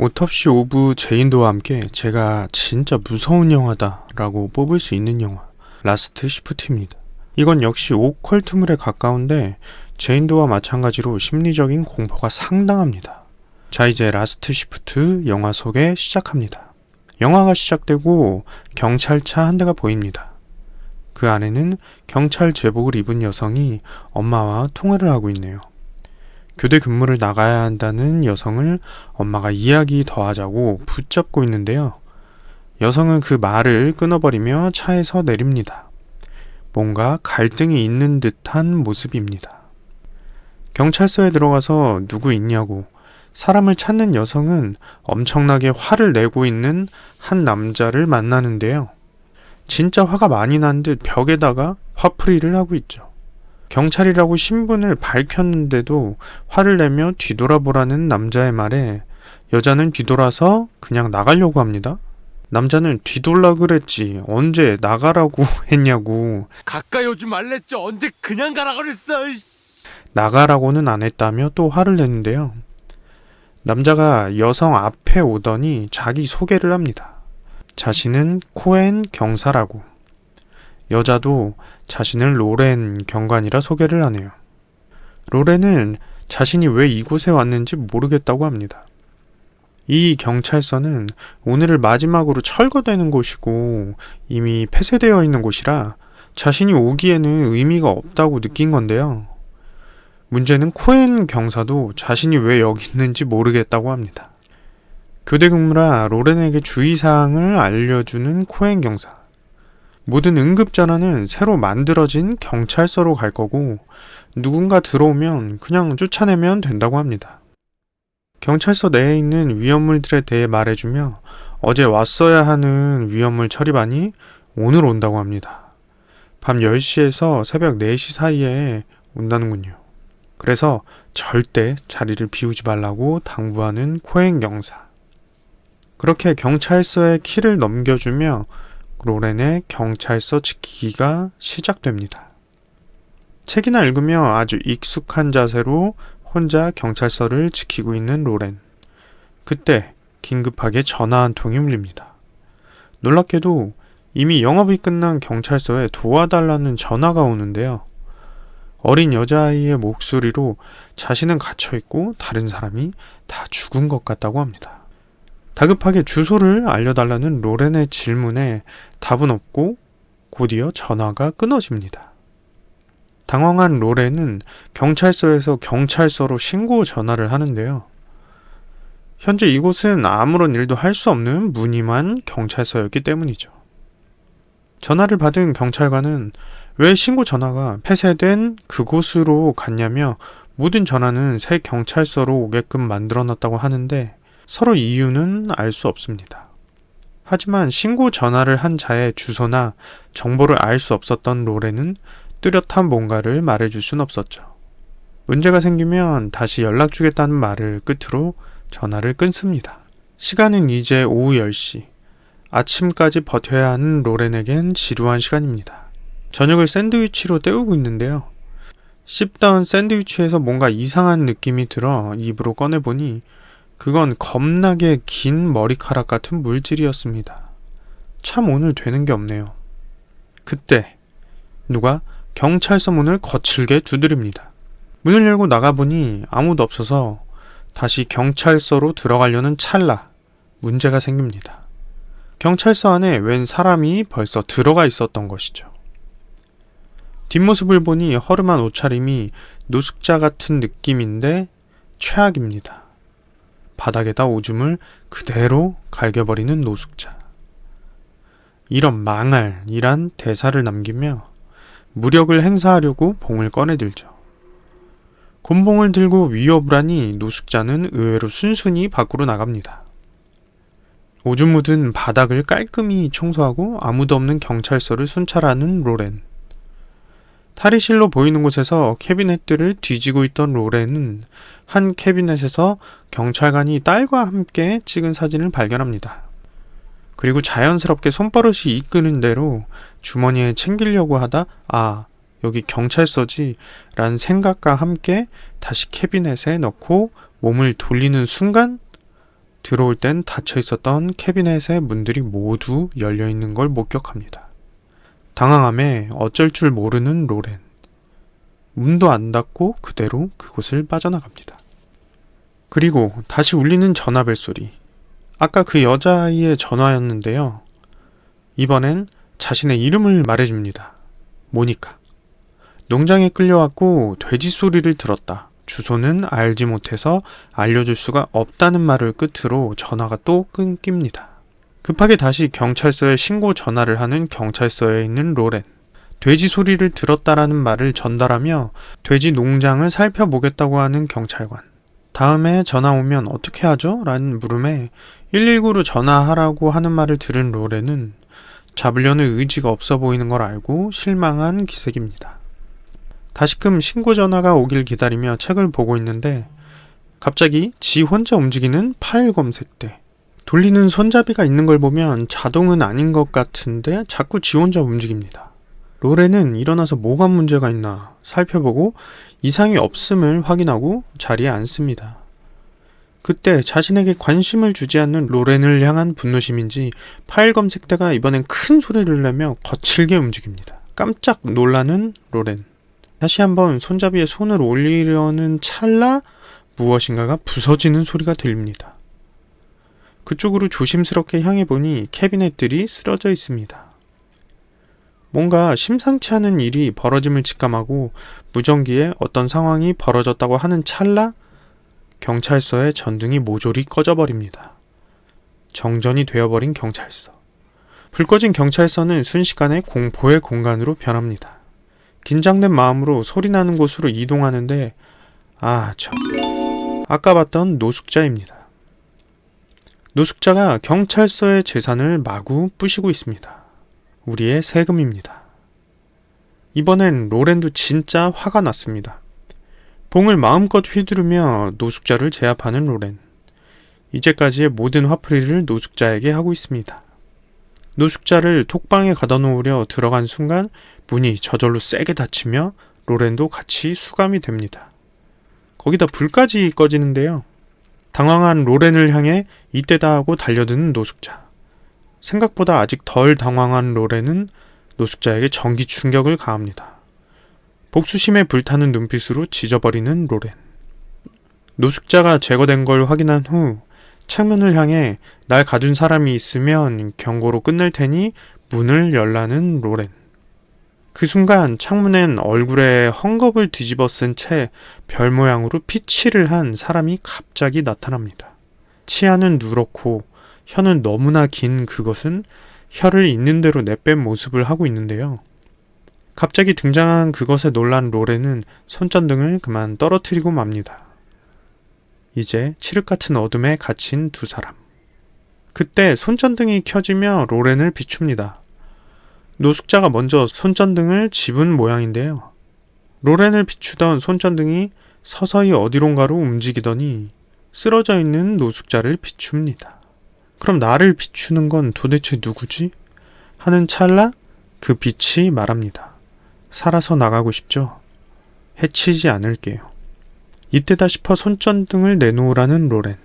오톱시 오브 제인도와 함께 제가 진짜 무서운 영화다라고 뽑을 수 있는 영화 라스트 시프트입니다. 이건 역시 오컬트물에 가까운데 제인도와 마찬가지로 심리적인 공포가 상당합니다. 자, 이제 라스트 시프트 영화 소개 시작합니다. 영화가 시작되고 경찰차 한 대가 보입니다. 그 안에는 경찰 제복을 입은 여성이 엄마와 통화를 하고 있네요. 교대 근무를 나가야 한다는 여성을 엄마가 이야기 더 하자고 붙잡고 있는데요. 여성은 그 말을 끊어버리며 차에서 내립니다. 뭔가 갈등이 있는 듯한 모습입니다. 경찰서에 들어가서 누구 있냐고 사람을 찾는 여성은 엄청나게 화를 내고 있는 한 남자를 만나는데요. 진짜 화가 많이 난 듯 벽에다가 화풀이를 하고 있죠. 경찰이라고 신분을 밝혔는데도 화를 내며 뒤돌아보라는 남자의 말에 여자는 뒤돌아서 그냥 나가려고 합니다. 남자는 뒤돌라 그랬지 언제 나가라고 했냐고. 가까이 오지 말랬죠. 언제 그냥 가라 그랬어. 나가라고는 안 했다며 또 화를 내는데요. 남자가 여성 앞에 오더니 자기 소개를 합니다. 자신은 코엔 경사라고. 여자도 자신을 로렌 경관이라 소개를 하네요. 로렌은 자신이 왜 이곳에 왔는지 모르겠다고 합니다. 이 경찰서는 오늘을 마지막으로 철거되는 곳이고 이미 폐쇄되어 있는 곳이라 자신이 오기에는 의미가 없다고 느낀 건데요. 문제는 코엔 경사도 자신이 왜 여기 있는지 모르겠다고 합니다. 교대 근무라 로렌에게 주의사항을 알려주는 코엔 경사. 모든 응급전화는 새로 만들어진 경찰서로 갈 거고 누군가 들어오면 그냥 쫓아내면 된다고 합니다. 경찰서 내에 있는 위험물들에 대해 말해주며 어제 왔어야 하는 위험물 처리반이 오늘 온다고 합니다. 밤 10시에서 새벽 4시 사이에 온다는군요. 그래서 절대 자리를 비우지 말라고 당부하는 코엔 경사. 그렇게 경찰서에 키를 넘겨주며 로렌의 경찰서 지키기가 시작됩니다. 책이나 읽으며 아주 익숙한 자세로 혼자 경찰서를 지키고 있는 로렌. 그때 긴급하게 전화 한 통이 울립니다. 놀랍게도 이미 영업이 끝난 경찰서에 도와달라는 전화가 오는데요. 어린 여자아이의 목소리로 자신은 갇혀있고 다른 사람이 다 죽은 것 같다고 합니다. 다급하게 주소를 알려달라는 로렌의 질문에 답은 없고 곧이어 전화가 끊어집니다. 당황한 로렌은 경찰서에서 경찰서로 신고 전화를 하는데요. 현재 이곳은 아무런 일도 할 수 없는 무늬만 경찰서였기 때문이죠. 전화를 받은 경찰관은 왜 신고 전화가 폐쇄된 그곳으로 갔냐며 모든 전화는 새 경찰서로 오게끔 만들어놨다고 하는데 서로 이유는 알 수 없습니다. 하지만 신고 전화를 한 자의 주소나 정보를 알 수 없었던 로렌은 뚜렷한 뭔가를 말해줄 순 없었죠. 문제가 생기면 다시 연락 주겠다는 말을 끝으로 전화를 끊습니다. 시간은 이제 오후 10시. 아침까지 버텨야 하는 로렌에겐 지루한 시간입니다. 저녁을 샌드위치로 때우고 있는데요. 씹던 샌드위치에서 뭔가 이상한 느낌이 들어 입으로 꺼내보니 그건 겁나게 긴 머리카락 같은 물질이었습니다. 참 오늘 되는 게 없네요. 그때 누가 경찰서 문을 거칠게 두드립니다. 문을 열고 나가보니 아무도 없어서 다시 경찰서로 들어가려는 찰나 문제가 생깁니다. 경찰서 안에 웬 사람이 벌써 들어가 있었던 것이죠. 뒷모습을 보니 허름한 옷차림이 노숙자 같은 느낌인데 최악입니다. 바닥에다 오줌을 그대로 갈겨버리는 노숙자. 이런 망할이란 대사를 남기며 무력을 행사하려고 봉을 꺼내들죠. 곤봉을 들고 위협을 하니 노숙자는 의외로 순순히 밖으로 나갑니다. 오줌 묻은 바닥을 깔끔히 청소하고 아무도 없는 경찰서를 순찰하는 로렌. 탈의실로 보이는 곳에서 캐비넷들을 뒤지고 있던 로렌은 한 캐비넷에서 경찰관이 딸과 함께 찍은 사진을 발견합니다. 그리고 자연스럽게 손버릇이 이끄는 대로 주머니에 챙기려고 하다 여기 경찰서지 라는 생각과 함께 다시 캐비넷에 넣고 몸을 돌리는 순간 들어올 땐 닫혀 있었던 캐비넷의 문들이 모두 열려 있는 걸 목격합니다. 당황함에 어쩔 줄 모르는 로렌. 문도 안 닫고 그대로 그곳을 빠져나갑니다. 그리고 다시 울리는 전화벨 소리. 아까 그 여자아이의 전화였는데요. 이번엔 자신의 이름을 말해줍니다. 모니카. 농장에 끌려왔고 돼지 소리를 들었다. 주소는 알지 못해서 알려줄 수가 없다는 말을 끝으로 전화가 또 끊깁니다. 급하게 다시 경찰서에 신고 전화를 하는 경찰서에 있는 로렌. 돼지 소리를 들었다라는 말을 전달하며 돼지 농장을 살펴보겠다고 하는 경찰관. 다음에 전화 오면 어떻게 하죠? 라는 물음에 119로 전화하라고 하는 말을 들은 로렌은 잡으려는 의지가 없어 보이는 걸 알고 실망한 기색입니다. 다시금 신고 전화가 오길 기다리며 책을 보고 있는데 갑자기 지 혼자 움직이는 파일 검색대. 돌리는 손잡이가 있는 걸 보면 자동은 아닌 것 같은데 자꾸 지 혼자 움직입니다. 로렌은 일어나서 뭐가 문제가 있나 살펴보고 이상이 없음을 확인하고 자리에 앉습니다. 그때 자신에게 관심을 주지 않는 로렌을 향한 분노심인지 파일 검색대가 이번엔 큰 소리를 내며 거칠게 움직입니다. 깜짝 놀라는 로렌. 다시 한번 손잡이에 손을 올리려는 찰나 무엇인가가 부서지는 소리가 들립니다. 그쪽으로 조심스럽게 향해 보니 캐비넷들이 쓰러져 있습니다. 뭔가 심상치 않은 일이 벌어짐을 직감하고 무전기에 어떤 상황이 벌어졌다고 하는 찰나 경찰서의 전등이 모조리 꺼져버립니다. 정전이 되어버린 경찰서. 불 꺼진 경찰서는 순식간에 공포의 공간으로 변합니다. 긴장된 마음으로 소리나는 곳으로 이동하는데 아까 봤던 노숙자입니다. 노숙자가 경찰서의 재산을 마구 부시고 있습니다. 우리의 세금입니다. 이번엔 로렌도 진짜 화가 났습니다. 봉을 마음껏 휘두르며 노숙자를 제압하는 로렌. 이제까지의 모든 화풀이를 노숙자에게 하고 있습니다. 노숙자를 톡방에 가둬놓으려 들어간 순간 문이 저절로 세게 닫히며 로렌도 같이 수감이 됩니다. 거기다 불까지 꺼지는데요. 당황한 로렌을 향해 이때다 하고 달려드는 노숙자. 생각보다 아직 덜 당황한 로렌은 노숙자에게 전기 충격을 가합니다. 복수심에 불타는 눈빛으로 지져버리는 로렌. 노숙자가 제거된 걸 확인한 후 창문을 향해 날 가둔 사람이 있으면 경고로 끝낼 테니 문을 열라는 로렌. 그 순간 창문엔 얼굴에 헝겊을 뒤집어 쓴 채 별 모양으로 피칠을 한 사람이 갑자기 나타납니다. 치아는 누렇고 혀는 너무나 긴 그것은 혀를 있는 대로 내뺀 모습을 하고 있는데요. 갑자기 등장한 그것에 놀란 로렌은 손전등을 그만 떨어뜨리고 맙니다. 이제 칠흑 같은 어둠에 갇힌 두 사람. 그때 손전등이 켜지며 로렌을 비춥니다. 노숙자가 먼저 손전등을 집은 모양인데요. 로렌을 비추던 손전등이 서서히 어디론가로 움직이더니 쓰러져 있는 노숙자를 비춥니다. 그럼 나를 비추는 건 도대체 누구지? 하는 찰나 그 빛이 말합니다. 살아서 나가고 싶죠? 해치지 않을게요. 이때다 싶어 손전등을 내놓으라는 로렌.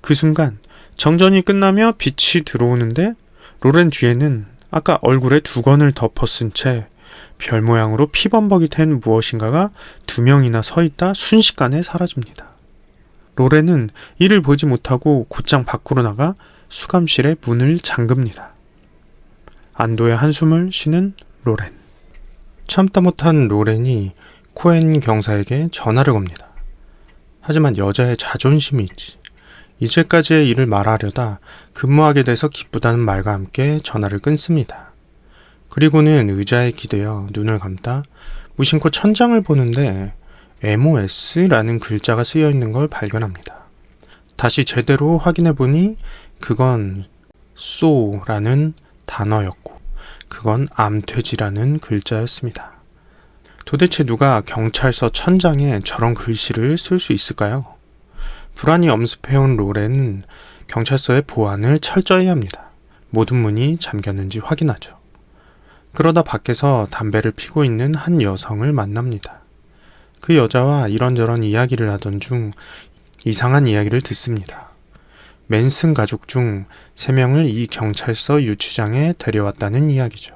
그 순간 정전이 끝나며 빛이 들어오는데 로렌 뒤에는 아까 얼굴에 두건을 덮어 쓴 채 별 모양으로 피범벅이 된 무엇인가가 두 명이나 서 있다 순식간에 사라집니다. 로렌은 이를 보지 못하고 곧장 밖으로 나가 수감실의 문을 잠급니다. 안도의 한숨을 쉬는 로렌. 참다 못한 로렌이 코엔 경사에게 전화를 겁니다. 하지만 여자의 자존심이 있지. 이제까지의 일을 말하려다 근무하게 돼서 기쁘다는 말과 함께 전화를 끊습니다. 그리고는 의자에 기대어 눈을 감다 무심코 천장을 보는데 MOS라는 글자가 쓰여 있는 걸 발견합니다. 다시 제대로 확인해 보니 그건 SO라는 단어였고 그건 암퇴지라는 글자였습니다. 도대체 누가 경찰서 천장에 저런 글씨를 쓸 수 있을까요? 불안히 엄습해온 로렌은 경찰서의 보안을 철저히 합니다. 모든 문이 잠겼는지 확인하죠. 그러다 밖에서 담배를 피고 있는 한 여성을 만납니다. 그 여자와 이런저런 이야기를 하던 중 이상한 이야기를 듣습니다. 맨슨 가족 중 3명을 이 경찰서 유치장에 데려왔다는 이야기죠.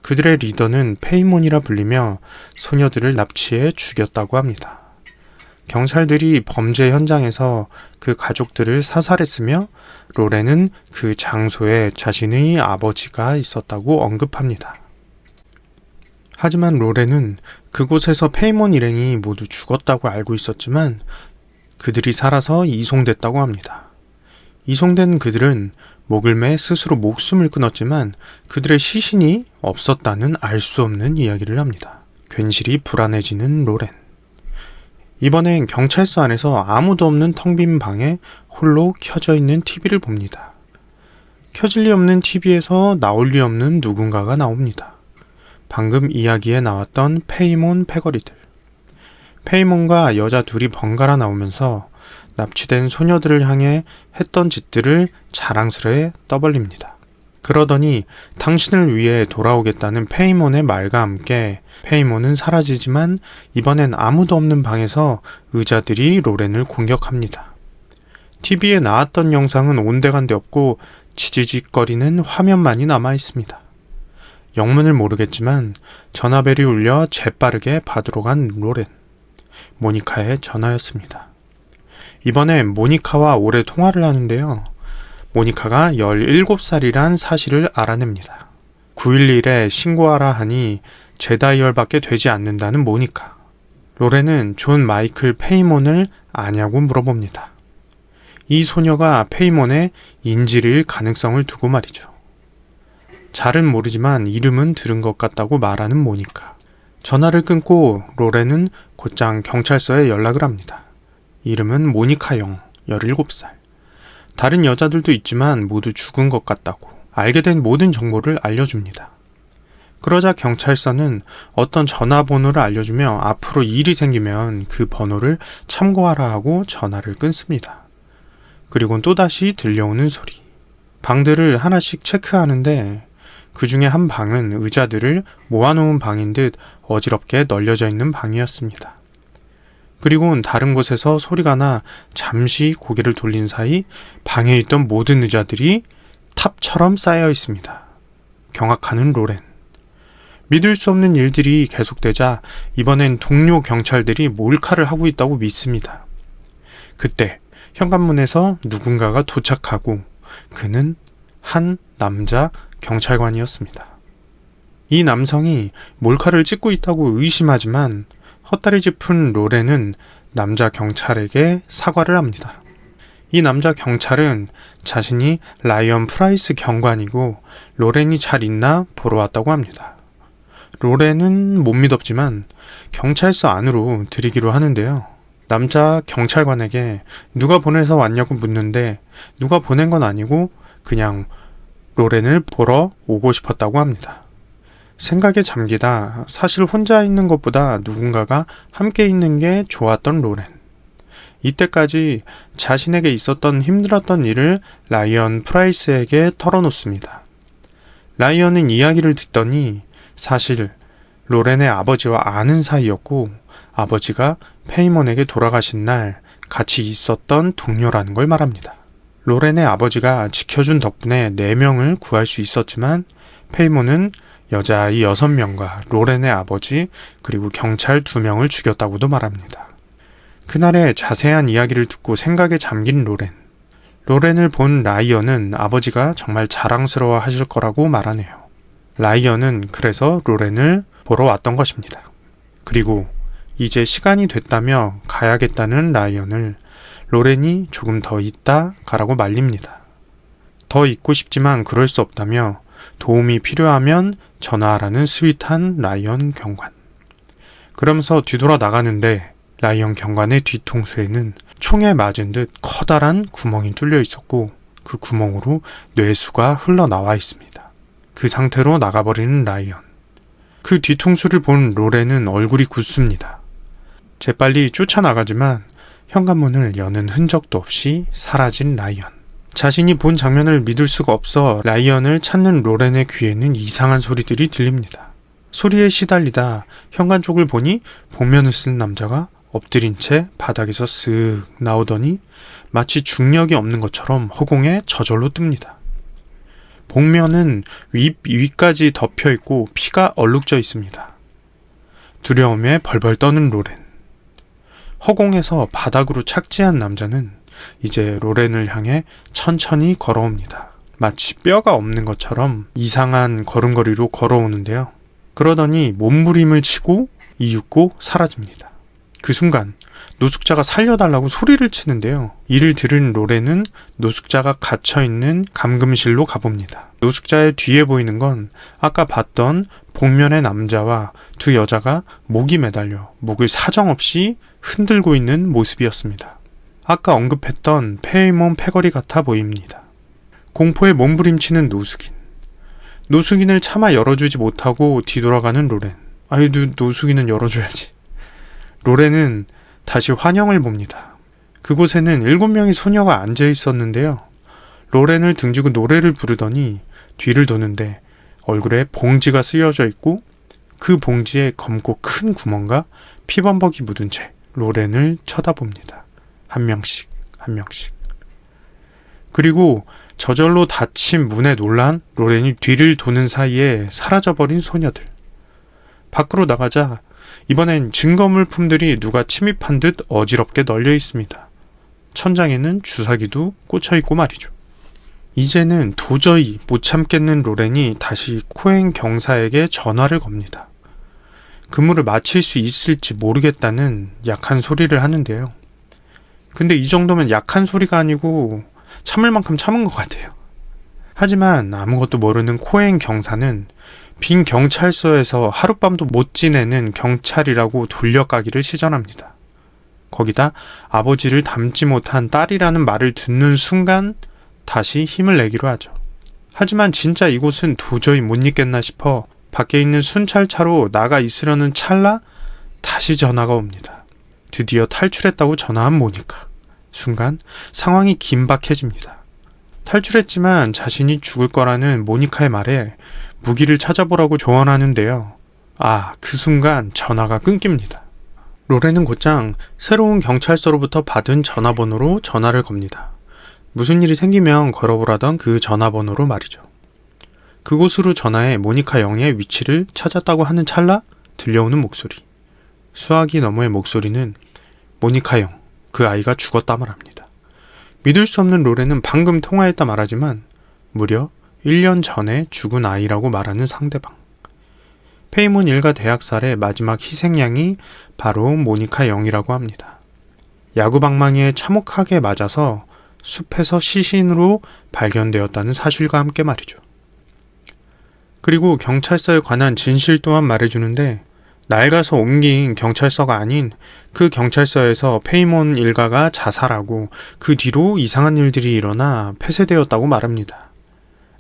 그들의 리더는 페이몬이라 불리며 소녀들을 납치해 죽였다고 합니다. 경찰들이 범죄 현장에서 그 가족들을 사살했으며 로렌은 그 장소에 자신의 아버지가 있었다고 언급합니다. 하지만 로렌은 그곳에서 페이몬 일행이 모두 죽었다고 알고 있었지만 그들이 살아서 이송됐다고 합니다. 이송된 그들은 목을 매 스스로 목숨을 끊었지만 그들의 시신이 없었다는 알 수 없는 이야기를 합니다. 괜시리 불안해지는 로렌. 이번엔 경찰서 안에서 아무도 없는 텅 빈 방에 홀로 켜져 있는 TV를 봅니다. 켜질 리 없는 TV에서 나올 리 없는 누군가가 나옵니다. 방금 이야기에 나왔던 페이몬 패거리들. 페이몬과 여자 둘이 번갈아 나오면서 납치된 소녀들을 향해 했던 짓들을 자랑스레 떠벌립니다. 그러더니 당신을 위해 돌아오겠다는 페이몬의 말과 함께 페이몬은 사라지지만 이번엔 아무도 없는 방에서 의자들이 로렌을 공격합니다. TV에 나왔던 영상은 온데간데 없고 지지직거리는 화면만이 남아 있습니다. 영문을 모르겠지만 전화벨이 울려 재빠르게 받으러 간 로렌. 모니카의 전화였습니다. 이번엔 모니카와 오래 통화를 하는데요. 모니카가 17살이란 사실을 알아냅니다. 911에 신고하라 하니 제다이얼밖에 되지 않는다는 모니카. 로렌은 존 마이클 페이몬을 아냐고 물어봅니다. 이 소녀가 페이몬의 인질일 가능성을 두고 말이죠. 잘은 모르지만 이름은 들은 것 같다고 말하는 모니카. 전화를 끊고 로렌은 곧장 경찰서에 연락을 합니다. 이름은 모니카 영, 17살. 다른 여자들도 있지만 모두 죽은 것 같다고 알게 된 모든 정보를 알려줍니다. 그러자 경찰서는 어떤 전화번호를 알려주며 앞으로 일이 생기면 그 번호를 참고하라 하고 전화를 끊습니다. 그리고는 또다시 들려오는 소리. 방들을 하나씩 체크하는데 그 중에 한 방은 의자들을 모아놓은 방인 듯 어지럽게 널려져 있는 방이었습니다. 그리고는 다른 곳에서 소리가 나 잠시 고개를 돌린 사이 방에 있던 모든 의자들이 탑처럼 쌓여 있습니다. 경악하는 로렌. 믿을 수 없는 일들이 계속되자 이번엔 동료 경찰들이 몰카를 하고 있다고 믿습니다. 그때 현관문에서 누군가가 도착하고 그는 한 남자 경찰관이었습니다. 이 남성이 몰카를 찍고 있다고 의심하지만 헛다리 짚은 로렌은 남자 경찰에게 사과를 합니다. 이 남자 경찰은 자신이 라이언 프라이스 경관이고 로렌이 잘 있나 보러 왔다고 합니다. 로렌은 못 믿었지만 경찰서 안으로 들이기로 하는데요. 남자 경찰관에게 누가 보내서 왔냐고 묻는데 누가 보낸 건 아니고 그냥 로렌을 보러 오고 싶었다고 합니다. 생각에 잠기다 사실 혼자 있는 것보다 누군가가 함께 있는 게 좋았던 로렌. 이때까지 자신에게 있었던 힘들었던 일을 라이언 프라이스에게 털어놓습니다. 라이언은 이야기를 듣더니 사실 로렌의 아버지와 아는 사이였고 아버지가 페이몬에게 돌아가신 날 같이 있었던 동료라는 걸 말합니다. 로렌의 아버지가 지켜준 덕분에 4명을 구할 수 있었지만 페이몬은 여자아이 6명과 로렌의 아버지 그리고 경찰 2명을 죽였다고도 말합니다. 그날의 자세한 이야기를 듣고 생각에 잠긴 로렌. 로렌을 본 라이언은 아버지가 정말 자랑스러워 하실 거라고 말하네요. 라이언은 그래서 로렌을 보러 왔던 것입니다. 그리고 이제 시간이 됐다며 가야겠다는 라이언을 로렌이 조금 더 있다 가라고 말립니다. 더 있고 싶지만 그럴 수 없다며 도움이 필요하면 전화하라는 스윗한 라이언 경관. 그러면서 뒤돌아 나가는데 라이언 경관의 뒤통수에는 총에 맞은 듯 커다란 구멍이 뚫려 있었고 그 구멍으로 뇌수가 흘러나와 있습니다. 그 상태로 나가버리는 라이언. 그 뒤통수를 본 로렌은 얼굴이 굳습니다. 재빨리 쫓아나가지만 현관문을 여는 흔적도 없이 사라진 라이언. 자신이 본 장면을 믿을 수가 없어 라이언을 찾는 로렌의 귀에는 이상한 소리들이 들립니다. 소리에 시달리다 현관 쪽을 보니 복면을 쓴 남자가 엎드린 채 바닥에서 쓱 나오더니 마치 중력이 없는 것처럼 허공에 저절로 뜹니다. 복면은 위까지 덮여 있고 피가 얼룩져 있습니다. 두려움에 벌벌 떠는 로렌. 허공에서 바닥으로 착지한 남자는 이제 로렌을 향해 천천히 걸어옵니다. 마치 뼈가 없는 것처럼 이상한 걸음걸이로 걸어오는데요. 그러더니 몸부림을 치고 이윽고 사라집니다. 그 순간 노숙자가 살려달라고 소리를 치는데요. 이를 들은 로렌은 노숙자가 갇혀있는 감금실로 가봅니다. 노숙자의 뒤에 보이는 건 아까 봤던 복면의 남자와 두 여자가 목이 매달려 목을 사정없이 흔들고 있는 모습이었습니다. 아까 언급했던 페이몬 패거리 같아 보입니다. 공포에 몸부림치는 노숙인. 노숙인을 차마 열어주지 못하고 뒤돌아가는 로렌. 노숙인은 열어줘야지. 로렌은 다시 환영을 봅니다. 그곳에는 7명의 소녀가 앉아 있었는데요. 로렌을 등지고 노래를 부르더니 뒤를 도는데 얼굴에 봉지가 쓰여져 있고 그 봉지에 검고 큰 구멍과 피범벅이 묻은 채 로렌을 쳐다봅니다. 한 명씩. 그리고 저절로 닫힌 문에 놀란 로렌이 뒤를 도는 사이에 사라져버린 소녀들. 밖으로 나가자 이번엔 증거물품들이 누가 침입한 듯 어지럽게 널려 있습니다. 천장에는 주사기도 꽂혀 있고 말이죠. 이제는 도저히 못 참겠는 로렌이 다시 코엔 경사에게 전화를 겁니다. 근무를 마칠 수 있을지 모르겠다는 약한 소리를 하는데요. 근데 이 정도면 약한 소리가 아니고 참을 만큼 참은 것 같아요. 하지만 아무것도 모르는 코엔 경사는 빈 경찰서에서 하룻밤도 못 지내는 경찰이라고 돌려까기를 시전합니다. 거기다 아버지를 닮지 못한 딸이라는 말을 듣는 순간 다시 힘을 내기로 하죠. 하지만 진짜 이곳은 도저히 못 있겠나 싶어 밖에 있는 순찰차로 나가 있으려는 찰나 다시 전화가 옵니다. 드디어 탈출했다고 전화한 모니카. 순간 상황이 긴박해집니다. 탈출했지만 자신이 죽을 거라는 모니카의 말에 무기를 찾아보라고 조언하는데요. 그 순간 전화가 끊깁니다. 로렌은 곧장 새로운 경찰서로부터 받은 전화번호로 전화를 겁니다. 무슨 일이 생기면 걸어보라던 그 전화번호로 말이죠. 그곳으로 전화해 모니카 영의 위치를 찾았다고 하는 찰나 들려오는 목소리. 수화기 너머의 목소리는 모니카 영, 그 아이가 죽었다 말합니다. 믿을 수 없는 로렌은 방금 통화했다 말하지만 무려 1년 전에 죽은 아이라고 말하는 상대방. 페이몬 일가 대학살의 마지막 희생양이 바로 모니카 영이라고 합니다. 야구방망이에 참혹하게 맞아서 숲에서 시신으로 발견되었다는 사실과 함께 말이죠. 그리고 경찰서에 관한 진실 또한 말해주는데 낡아서 옮긴 경찰서가 아닌 그 경찰서에서 페이몬 일가가 자살하고 그 뒤로 이상한 일들이 일어나 폐쇄되었다고 말합니다.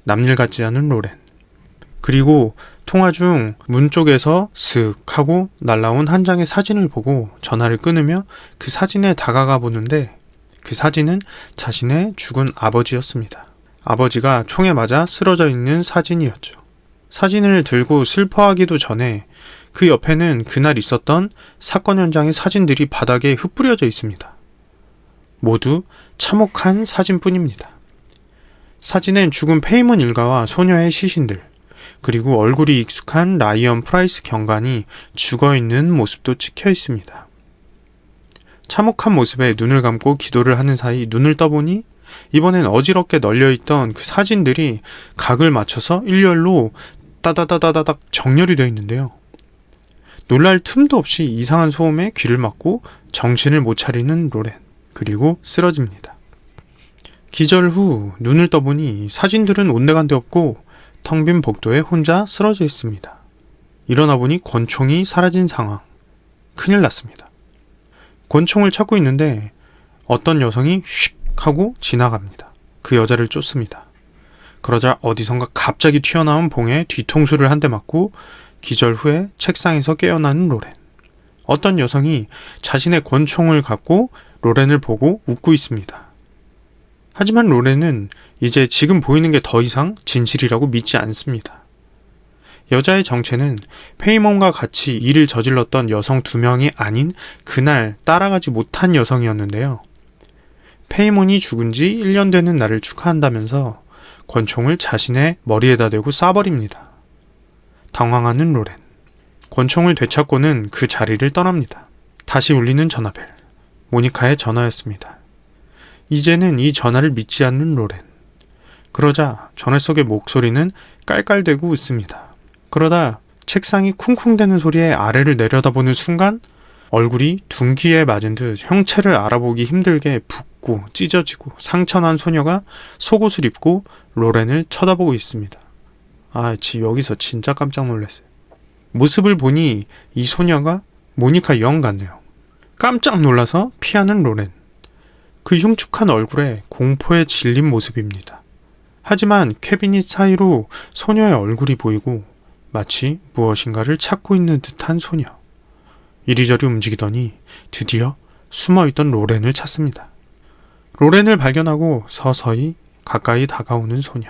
남일 같지 않은 로렌. 그리고 통화 중 문 쪽에서 슥 하고 날라온 한 장의 사진을 보고 전화를 끊으며 그 사진에 다가가 보는데 그 사진은 자신의 죽은 아버지였습니다. 아버지가 총에 맞아 쓰러져 있는 사진이었죠. 사진을 들고 슬퍼하기도 전에 그 옆에는 그날 있었던 사건 현장의 사진들이 바닥에 흩뿌려져 있습니다. 모두 참혹한 사진뿐입니다. 사진엔 죽은 페이몬 일가와 소녀의 시신들, 그리고 얼굴이 익숙한 라이언 프라이스 경관이 죽어있는 모습도 찍혀 있습니다. 참혹한 모습에 눈을 감고 기도를 하는 사이 눈을 떠보니 이번엔 어지럽게 널려있던 그 사진들이 각을 맞춰서 일렬로 따다다다닥 정렬이 되어 있는데요. 놀랄 틈도 없이 이상한 소음에 귀를 막고 정신을 못 차리는 로렌, 그리고 쓰러집니다. 기절 후 눈을 떠보니 사진들은 온데간데 없고 텅 빈 복도에 혼자 쓰러져 있습니다. 일어나 보니 권총이 사라진 상황. 큰일 났습니다. 권총을 찾고 있는데 어떤 여성이 휙 하고 지나갑니다. 그 여자를 쫓습니다. 그러자 어디선가 갑자기 튀어나온 봉에 뒤통수를 한 대 맞고 기절 후에 책상에서 깨어나는 로렌. 어떤 여성이 자신의 권총을 갖고 로렌을 보고 웃고 있습니다. 하지만 로렌은 이제 지금 보이는 게 더 이상 진실이라고 믿지 않습니다. 여자의 정체는 페이몬과 같이 일을 저질렀던 여성 2명이 아닌 그날 따라가지 못한 여성이었는데요. 페이몬이 죽은 지 1년 되는 날을 축하한다면서 권총을 자신의 머리에다 대고 쏴버립니다. 당황하는 로렌. 권총을 되찾고는 그 자리를 떠납니다. 다시 울리는 전화벨. 모니카의 전화였습니다. 이제는 이 전화를 믿지 않는 로렌. 그러자 전화 속의 목소리는 깔깔대고 웃습니다. 그러다 책상이 쿵쿵대는 소리에 아래를 내려다보는 순간 얼굴이 둔기에 맞은 듯 형체를 알아보기 힘들게 붓고 찢어지고 상처난 소녀가 속옷을 입고 로렌을 쳐다보고 있습니다. 여기서 진짜 깜짝 놀랐어요. 모습을 보니 이 소녀가 모니카 영 같네요. 깜짝 놀라서 피하는 로렌. 그 흉측한 얼굴에 공포에 질린 모습입니다. 하지만 캐비닛 사이로 소녀의 얼굴이 보이고 마치 무엇인가를 찾고 있는 듯한 소녀. 이리저리 움직이더니 드디어 숨어있던 로렌을 찾습니다. 로렌을 발견하고 서서히 가까이 다가오는 소녀.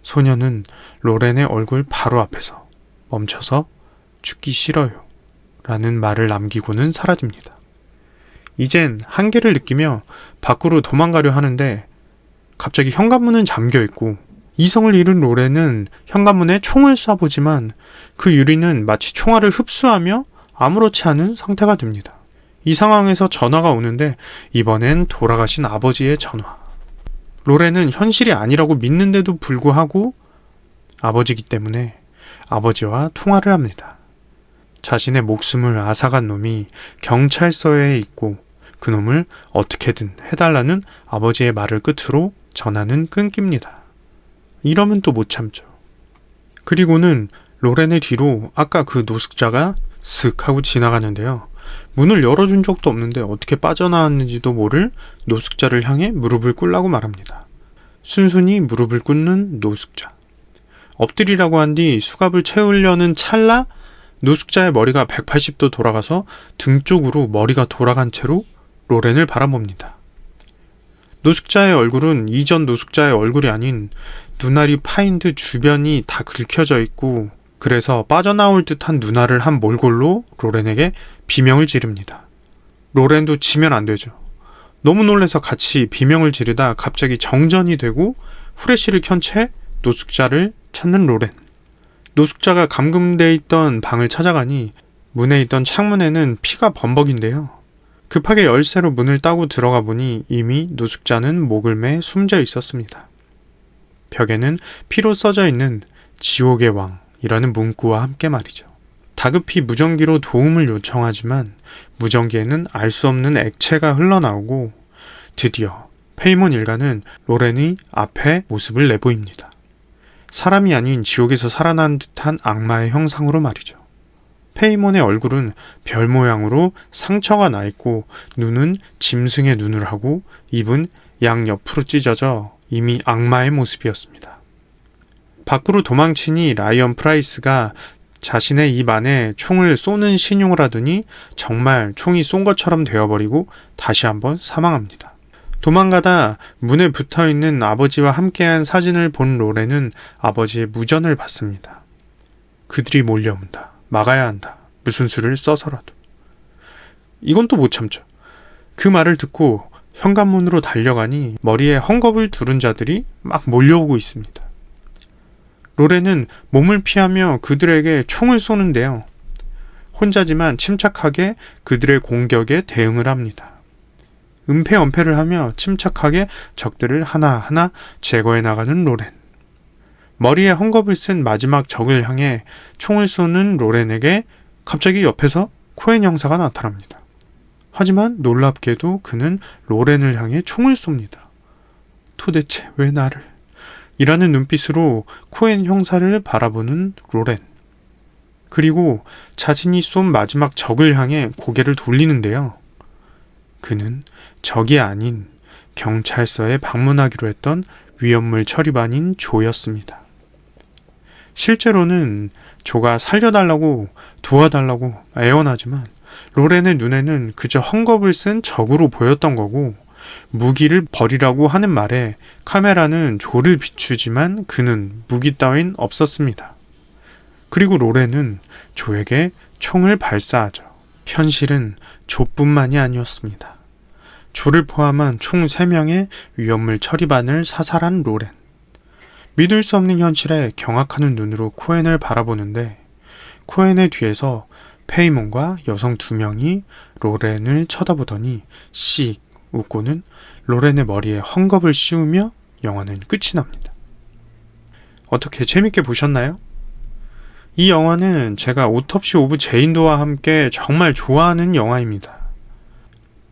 소녀는 로렌의 얼굴 바로 앞에서 멈춰서 죽기 싫어요 라는 말을 남기고는 사라집니다. 이젠 한계를 느끼며 밖으로 도망가려 하는데 갑자기 현관문은 잠겨있고 이성을 잃은 로렌은 현관문에 총을 쏴보지만 그 유리는 마치 총알을 흡수하며 아무렇지 않은 상태가 됩니다. 이 상황에서 전화가 오는데 이번엔 돌아가신 아버지의 전화. 로렌은 현실이 아니라고 믿는데도 불구하고 아버지기 때문에 아버지와 통화를 합니다. 자신의 목숨을 앗아간 놈이 경찰서에 있고 그 놈을 어떻게든 해달라는 아버지의 말을 끝으로 전화는 끊깁니다. 이러면 또 못 참죠. 그리고는 로렌의 뒤로 아까 그 노숙자가 슥 하고 지나가는데요. 문을 열어준 적도 없는데 어떻게 빠져나왔는지도 모를 노숙자를 향해 무릎을 꿇라고 말합니다. 순순히 무릎을 꿇는 노숙자. 엎드리라고 한 뒤 수갑을 채우려는 찰나 노숙자의 머리가 180도 돌아가서 등 쪽으로 머리가 돌아간 채로 로렌을 바라봅니다. 노숙자의 얼굴은 이전 노숙자의 얼굴이 아닌 눈알이 파인 듯 주변이 다 긁혀져 있고 그래서 빠져나올 듯한 눈알을 한 몰골로 로렌에게 비명을 지릅니다. 로렌도 지면 안 되죠. 너무 놀라서 같이 비명을 지르다 갑자기 정전이 되고 후레쉬를 켠 채 노숙자를 찾는 로렌. 노숙자가 감금돼 있던 방을 찾아가니 문에 있던 창문에는 피가 범벅인데요. 급하게 열쇠로 문을 따고 들어가 보니 이미 노숙자는 목을 매 숨져 있었습니다. 벽에는 피로 써져 있는 지옥의 왕이라는 문구와 함께 말이죠. 다급히 무전기로 도움을 요청하지만 무전기에는 알 수 없는 액체가 흘러나오고 드디어 페이몬 일가는 로렌이 앞에 모습을 내보입니다. 사람이 아닌 지옥에서 살아난 듯한 악마의 형상으로 말이죠. 페이몬의 얼굴은 별 모양으로 상처가 나 있고 눈은 짐승의 눈을 하고 입은 양옆으로 찢어져 이미 악마의 모습이었습니다. 밖으로 도망치니 라이언 프라이스가 자신의 입 안에 총을 쏘는 신용을 하더니 정말 총이 쏜 것처럼 되어버리고 다시 한번 사망합니다. 도망가다 문에 붙어있는 아버지와 함께한 사진을 본 로렌은 아버지의 무전을 받습니다. 그들이 몰려온다. 막아야 한다. 무슨 수를 써서라도. 이건 또 못 참죠. 그 말을 듣고 현관문으로 달려가니 머리에 헝겊을 두른 자들이 막 몰려오고 있습니다. 로렌은 몸을 피하며 그들에게 총을 쏘는데요. 혼자지만 침착하게 그들의 공격에 대응을 합니다. 은폐언폐를 하며 침착하게 적들을 하나하나 제거해 나가는 로렌. 머리에 헝겊을 쓴 마지막 적을 향해 총을 쏘는 로렌에게 갑자기 옆에서 코엔 형사가 나타납니다. 하지만 놀랍게도 그는 로렌을 향해 총을 쏩니다. 도대체 왜 나를? 이라는 눈빛으로 코엔 형사를 바라보는 로렌. 그리고 자신이 쏜 마지막 적을 향해 고개를 돌리는데요. 그는 적이 아닌 경찰서에 방문하기로 했던 위험물 처리반인 조였습니다. 실제로는 조가 살려달라고 도와달라고 애원하지만 로렌의 눈에는 그저 헝겊을 쓴 적으로 보였던 거고 무기를 버리라고 하는 말에 카메라는 조를 비추지만 그는 무기 따윈 없었습니다. 그리고 로렌은 조에게 총을 발사하죠. 현실은 조뿐만이 아니었습니다. 조를 포함한 총 3명의 위험물 처리반을 사살한 로렌. 믿을 수 없는 현실에 경악하는 눈으로 코엔을 바라보는데 코엔의 뒤에서 페이몬과 여성 2명이 로렌을 쳐다보더니 씩 웃고는 로렌의 머리에 헝겊을 씌우며 영화는 끝이 납니다. 어떻게 재밌게 보셨나요? 이 영화는 제가 오톱시 오브 제인도와 함께 정말 좋아하는 영화입니다.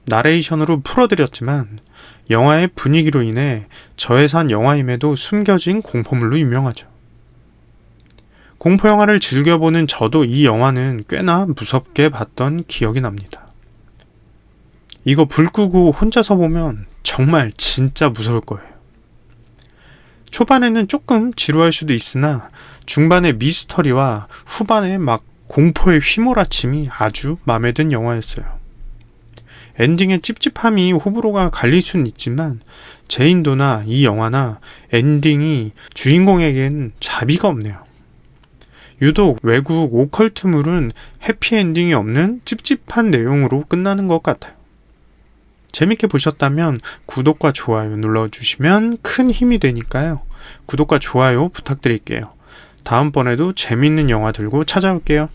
나레이션으로 풀어드렸지만 영화의 분위기로 인해 저예산 영화임에도 숨겨진 공포물로 유명하죠. 공포영화를 즐겨보는 저도 이 영화는 꽤나 무섭게 봤던 기억이 납니다. 이거 불 끄고 혼자서 보면 정말 진짜 무서울 거예요. 초반에는 조금 지루할 수도 있으나 중반의 미스터리와 후반의 막 공포의 휘몰아침이 아주 마음에 든 영화였어요. 엔딩의 찝찝함이 호불호가 갈릴 수는 있지만 제인도나 이 영화나 엔딩이 주인공에겐 자비가 없네요. 유독 외국 오컬트물은 해피엔딩이 없는 찝찝한 내용으로 끝나는 것 같아요. 재밌게 보셨다면 구독과 좋아요 눌러주시면 큰 힘이 되니까요. 구독과 좋아요 부탁드릴게요. 다음번에도 재밌는 영화 들고 찾아올게요.